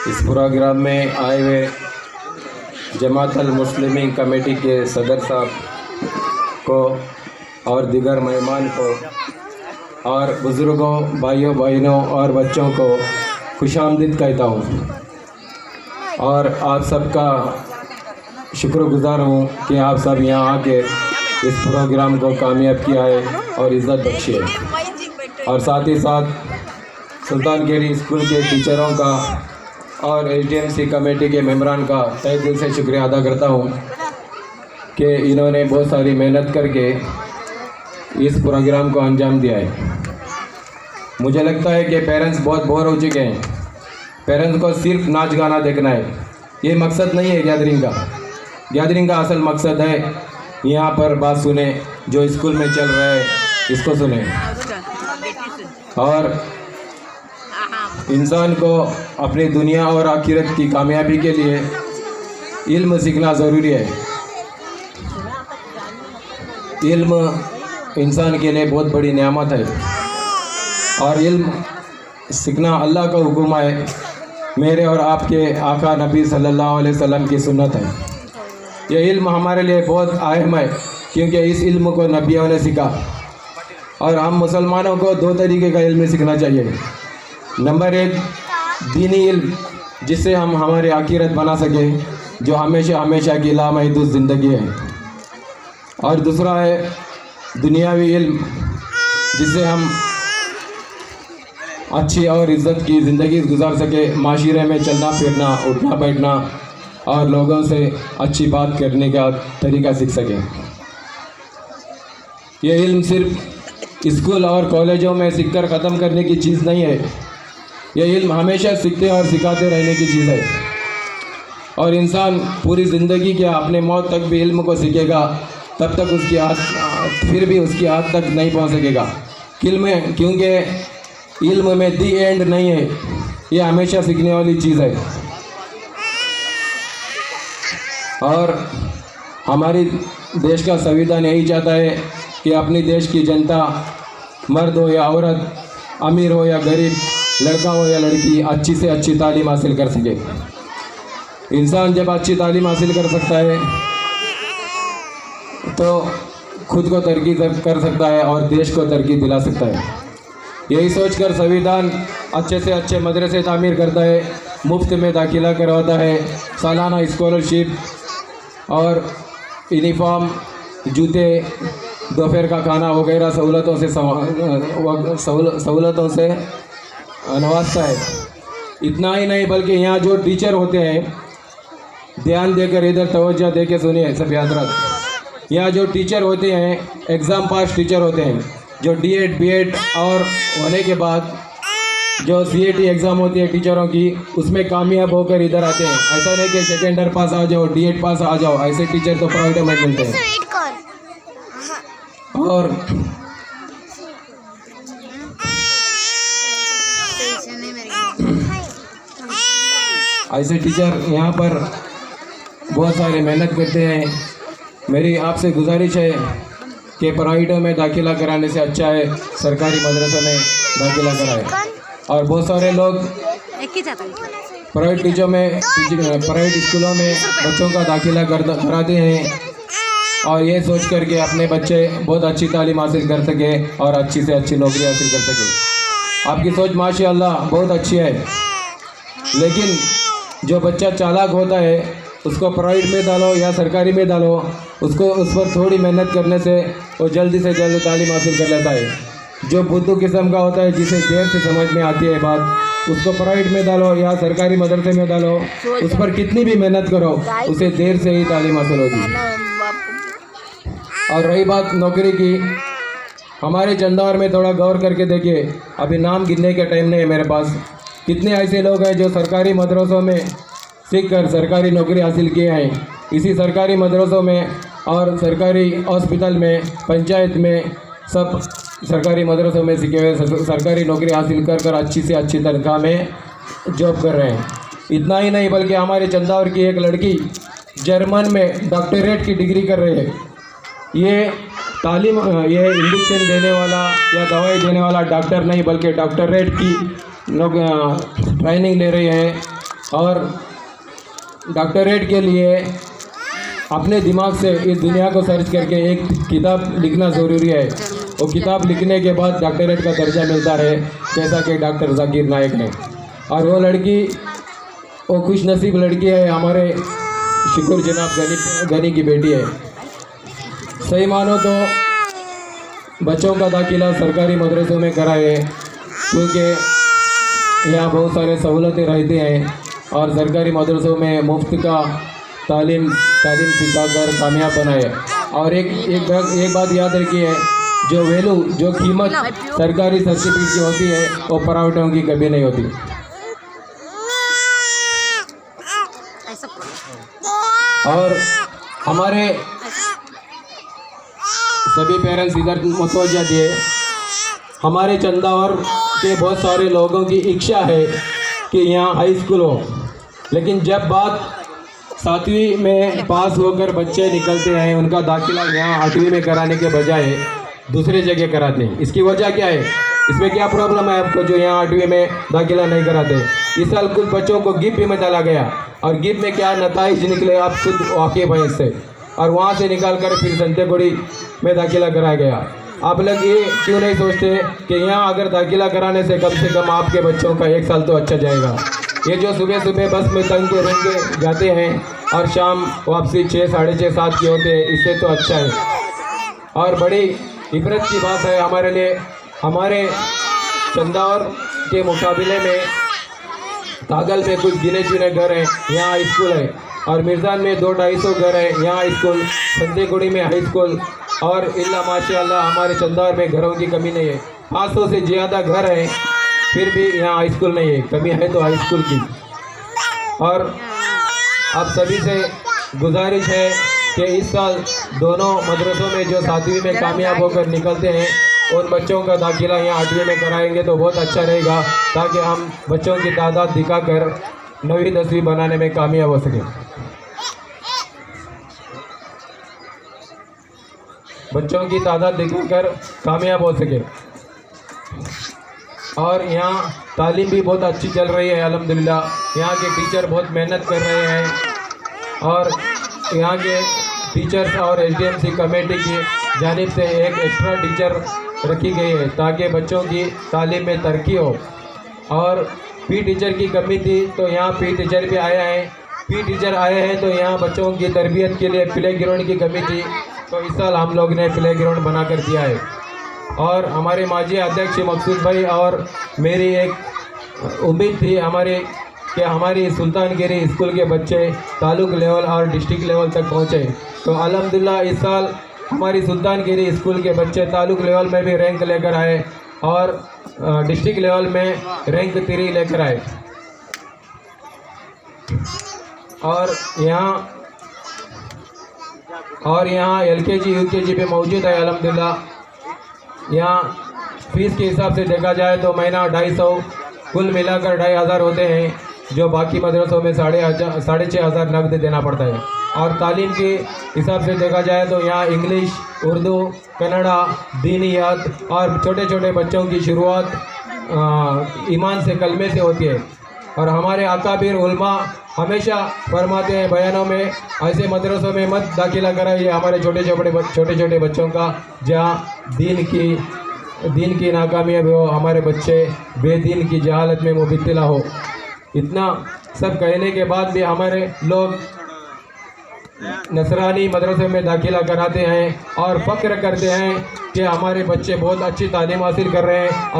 इस प्रोग्राम में आए हुए जमात अल मुस्लिमीन कमेटी के सदर साहब को और दीगर मेहमान को और बुज़ुर्गों, भाइयों बहनों और बच्चों को खुशामदीद कहता हूँ और आप सबका शुक्रगुज़ार हूँ कि आप सब यहाँ आके इस प्रोग्राम को कामयाब किया है और इज़्ज़त बख्शी है। और साथ ही साथ सुल्तानखेड़ी स्कूल के टीचरों का और एचडीएमसी कमेटी के मेंबरान का तहे दिल से शुक्रिया अदा करता हूँ कि इन्होंने बहुत सारी मेहनत करके इस प्रोग्राम को अंजाम दिया है। मुझे लगता है कि पेरेंट्स बहुत बोर हो चुके हैं। पेरेंट्स को सिर्फ नाच गाना देखना है, ये मकसद नहीं है गैदरिंग का। गैदरिंग का असल मकसद है यहाँ पर बात सुने, जो स्कूल में चल रहा है इसको सुने। और इंसान को अपनी दुनिया और आखिरत की कामयाबी के लिए इल्म सीखना ज़रूरी है। इल्म इंसान के लिए बहुत बड़ी नेमत है और इल्म सीखना अल्लाह का हुक्म है, मेरे और आपके आका नबी सल्लल्लाहु अलैहि वसल्लम की सुन्नत है। यह इल्म हमारे लिए बहुत अहम है क्योंकि इस इल्म को नबियों ने सीखा और हम मुसलमानों को दो तरीके का इल्म सीखना चाहिए। नंबर एक, दीनी इल्म जिससे हम हमारी आखिरत बना सकें, जो हमेशा हमेशा की लामहदूद ज़िंदगी है। और दूसरा है दुनियावी इल्म जिससे हम अच्छी और इज़्ज़त की ज़िंदगी गुजार सके, माशरे में चलना फिरना, उठना बैठना और लोगों से अच्छी बात करने का तरीका सीख सकें। ये इल्म सिर्फ स्कूल और कॉलेजों में सीखकर ख़त्म करने की चीज़ नहीं है, यह इल्म हमेशा सीखते और सिखाते रहने की चीज़ है। और इंसान पूरी ज़िंदगी के अपने मौत तक भी इल्म को सीखेगा, तब तक उसकी फिर भी उसकी हाथ तक नहीं पहुंच सकेगा। क्योंकि इल्म में दी एंड नहीं है, ये हमेशा सीखने वाली चीज़ है। और हमारी देश का संविधान यही चाहता है कि अपनी देश की जनता, मर्द हो या औरत, अमीर हो या गरीब, लड़का हो या लड़की, अच्छी से अच्छी तालीम हासिल कर सके। इंसान जब अच्छी तालीम हासिल कर सकता है तो खुद को तरक्की कर सकता है और देश को तरक्की दिला सकता है। यही सोचकर संविधान अच्छे से अच्छे मदरसे तामीर करता है, मुफ्त में दाखिला करवाता है, सालाना स्कॉलरशिप और यूनिफॉर्म, जूते, दोपहर का खाना वगैरह सहूलतों से नवाजता है। इतना ही नहीं बल्कि यहाँ जो टीचर होते हैं, ध्यान देकर इधर तवज्जो देकर सुनिए सब याद रख, यहाँ जो टीचर होते हैं एग्ज़ाम पास टीचर होते हैं, जो डीएड बीएड और होने के बाद जो सीएटी एग्ज़ाम होती है टीचरों की, उसमें कामयाब होकर इधर आते हैं। ऐसा नहीं कि सेकेंड ईयर पास आ जाओ, डीएड पास आ जाओ, ऐसे टीचर तो प्राइवेट में मिलते हैं। और ऐसे टीचर यहाँ पर बहुत सारे मेहनत करते हैं। मेरी आपसे गुजारिश है कि प्राइवेटों में दाखिला कराने से अच्छा है सरकारी मदरसों में दाखिला कराएं। और बहुत सारे लोग प्राइवेट स्कूलों में बच्चों का दाखिला कराते हैं और ये सोच कर के अपने बच्चे बहुत अच्छी तालीम हासिल कर सके और अच्छी से अच्छी नौकरी हासिल कर सके। आपकी सोच माशाअल्लाह बहुत अच्छी है, लेकिन जो बच्चा चालाक होता है उसको प्राइवेट में डालो या सरकारी में डालो, उसको उस पर थोड़ी मेहनत करने से वो जल्दी से जल्दी तालीम हासिल कर लेता है। जो बुद्धू किस्म का होता है, जिसे देर से समझ में आती है बात, उसको प्राइवेट में डालो या सरकारी मदरसे में डालो, उस पर कितनी भी मेहनत करो उसे देर से ही तालीम हासिल होगी। और रही बात नौकरी की, हमारे चंदौर में थोड़ा गौर करके देखिए, अभी नाम गिनने का टाइम नहीं है मेरे पास, कितने ऐसे लोग हैं जो सरकारी मदरसों में सीख कर सरकारी नौकरी हासिल किए हैं। इसी सरकारी मदरसों में और सरकारी हॉस्पिटल में, पंचायत में, सब सरकारी मदरसों में सीखे हुए सरकारी नौकरी हासिल कर अच्छी से अच्छी तनख्वाह में जॉब कर रहे हैं। इतना ही नहीं बल्कि हमारे चंदौर की एक लड़की जर्मन में डॉक्टरेट की डिग्री कर रही है। ये इंजेक्शन देने वाला या दवाई देने वाला डॉक्टर नहीं बल्कि डॉक्टरेट की ट्रेनिंग ले रही है और डॉक्टरेट के लिए अपने दिमाग से इस दुनिया को सर्च करके एक किताब लिखना ज़रूरी है। वो किताब लिखने के बाद डॉक्टरेट का दर्जा मिलता है, जैसा कि डॉक्टर जाकिर नायक है। और वो लड़की, वो खुशनसीब लड़की है, हमारे शुक्र जनाब गनी की बेटी है। सही मानो तो बच्चों का दाखिला सरकारी मदरसों में कराए, क्योंकि यहाँ बहुत सारे सहूलतें रहती हैं और सरकारी मदरसों में मुफ्त का तालीम सिखाकर कामयाब बनाए। और एक बात याद रखिए, जो वैल्यू, जो कीमत सरकारी सर्टिफिकेट की होती है वो प्राइवेटों की कभी नहीं होती। और हमारे सभी पेरेंट्स इधर मुतवज्जा दिए। हमारे चंदावर के बहुत सारे लोगों की इच्छा है कि यहाँ हाई स्कूल हो, लेकिन जब बात 7वीं में पास होकर बच्चे निकलते हैं, उनका दाखिला यहाँ 8वीं में कराने के बजाय दूसरे जगह कराते हैं। इसकी वजह क्या है? इसमें क्या प्रॉब्लम है आपको जो यहाँ 8वीं में दाखिला नहीं कराते? इस साल कुछ बच्चों को गिफ्ट में डाला गया और गिफ्ट में क्या नताइज निकले आप खुद वाकिफ हैं इससे, और वहाँ से निकाल कर फिर संतेगुड़ी में दाखिला कराया गया। आप लोग ये क्यों नहीं सोचते कि यहाँ अगर दाखिला कराने से कम आपके बच्चों का 1 साल तो अच्छा जाएगा। ये जो सुबह सुबह बस में तंग के रेंगे जाते हैं और शाम वापसी 6, साढ़े 6, 7 के होते हैं, इससे तो अच्छा है। और बड़ी इबरत की बात है हमारे लिए, हमारे चंदावर के मुकाबले में कागल में कुछ गिने चुने घर हैं, यहाँ हाई स्कूल है, और मिर्जान में 200-250 घर हैं, यहाँ हाई स्कूल, संतेगुड़ी में हाई स्कूल, और इल्ला माशाअल्लाह हमारे चंदावर में घरों की कमी नहीं है। 500 से ज़्यादा घर हैं, फिर भी यहाँ हाई स्कूल नहीं है। कमी है तो हाई स्कूल की। और आप सभी से गुजारिश है कि इस साल दोनों मदरसों में जो 7वीं में कामयाब होकर निकलते हैं, उन बच्चों का दाखिला यहाँ 8वीं में कराएंगे तो बहुत अच्छा रहेगा, ताकि हम बच्चों की तादाद दिखाकर 9वीं 10वीं बनाने में कामयाब हो सकें। बच्चों की तादाद दिखाकर कामयाब हो सके। और यहाँ तालीम भी बहुत अच्छी चल रही है अल्हम्दुलिल्लाह। यहाँ के टीचर बहुत मेहनत कर रहे हैं, और यहाँ के टीचर्स और एसडीएमसी कमेटी की जानिब से एक एक्स्ट्रा टीचर रखी गई है ताकि बच्चों की तालीम में तरक्की हो। और पी टीचर की कमी थी तो यहाँ पी टीचर भी आया है। पी टीचर आए हैं तो यहाँ बच्चों की तरबियत के लिए प्ले ग्राउंड की कमी थी, तो इस साल हम लोग ने प्ले ग्राउंड बना कर दिया है। और हमारे माजी अध्यक्ष मकसूद भाई और मेरी एक उम्मीद थी कि हमारी सुल्तानगिरी स्कूल के बच्चे तालुक लेवल और डिस्ट्रिक्ट लेवल तक पहुँचे, तो अल्हम्दुलिल्लाह इस साल हमारी सुल्तानगिरी स्कूल के बच्चे तालुक लेवल में भी रैंक लेकर आए और डिस्ट्रिक्ट लेवल में रैंक 3 लेकर आए। और यहाँ एलकेजी यूकेजी भी मौजूद है अल्हम्दुलिल्लाह। यहाँ फीस के हिसाब से देखा जाए तो महीना 250, कुल मिलाकर 2500 होते हैं, जो बाकी मदरसों में 6,500 नकद देना पड़ता है। और तालीम के हिसाब से देखा जाए तो यहाँ इंग्लिश, उर्दू, कन्नड़ा, दीनियात और छोटे छोटे बच्चों की शुरुआत ईमान से, कलमे से होती है। और हमारे अकाबिर उलमा हमेशा फरमाते हैं बयानों में, ऐसे मदरसों में मत दाखिला कराइए हमारे छोटे छोटे बच्चों का जहाँ दीन की नाकामयाबी हो, हमारे बच्चे बेदीन की जहालत में मुबतला हो। इतना सब कहने के बाद भी हमारे लोग नसरानी मदरसे में दाखिला कराते हैं और फ़ख्र करते हैं कि हमारे बच्चे बहुत अच्छी तालीम हासिल कर रहे हैं।